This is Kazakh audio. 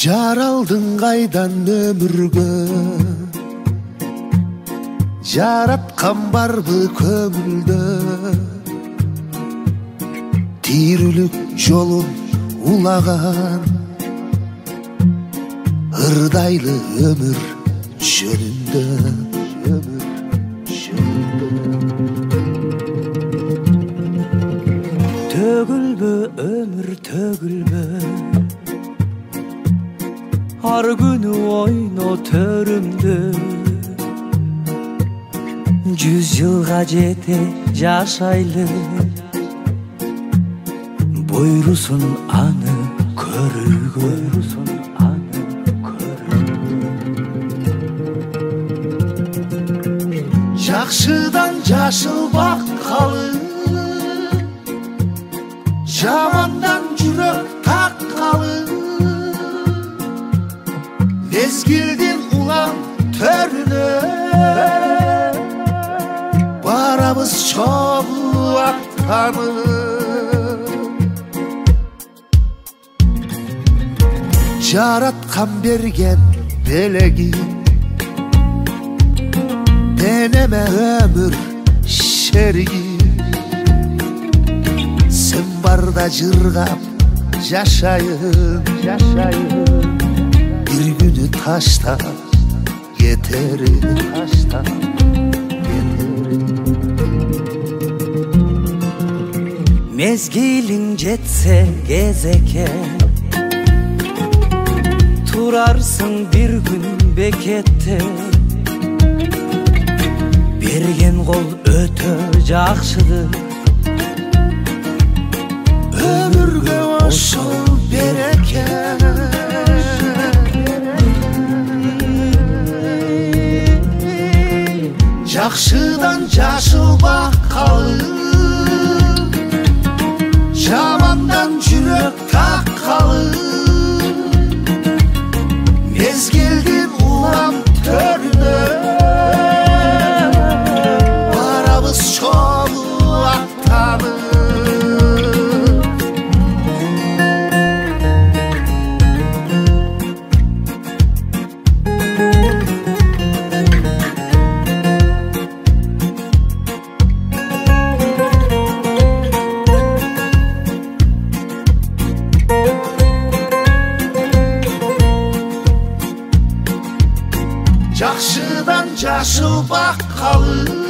Жаралдың қайдан өмірге, жаратқан барбы көңілді, тирүүлүк жолун улаған, ырдайлы өмір жөнүндө. Төгілбі өмір төгілбі, ар күні ойно төрімді. 100 жылға жете жашайлы, буйрусун аны көрүүгө. Жакшыдан жашыл баккалы, жамандан жүрөк таккалы, мезгилдин улам төрүнө барабыз чогуу аттанып. Жараткан берген белеги, денеме өмір шериги. Сен барда жыргап жашайын, bir günü taşta yeterim. Mezgilin jetse gezeke, turarsın bir gün bekette. Берген қол өтө жакшыдыр, өмүргө ошол береке. Жакшыдан жашыл баккалы, жамандан жүрөк таккалы, мезгилдин улам төрүнө барабыз чогуу аттанып. Жакшыдан жашыл баккалы,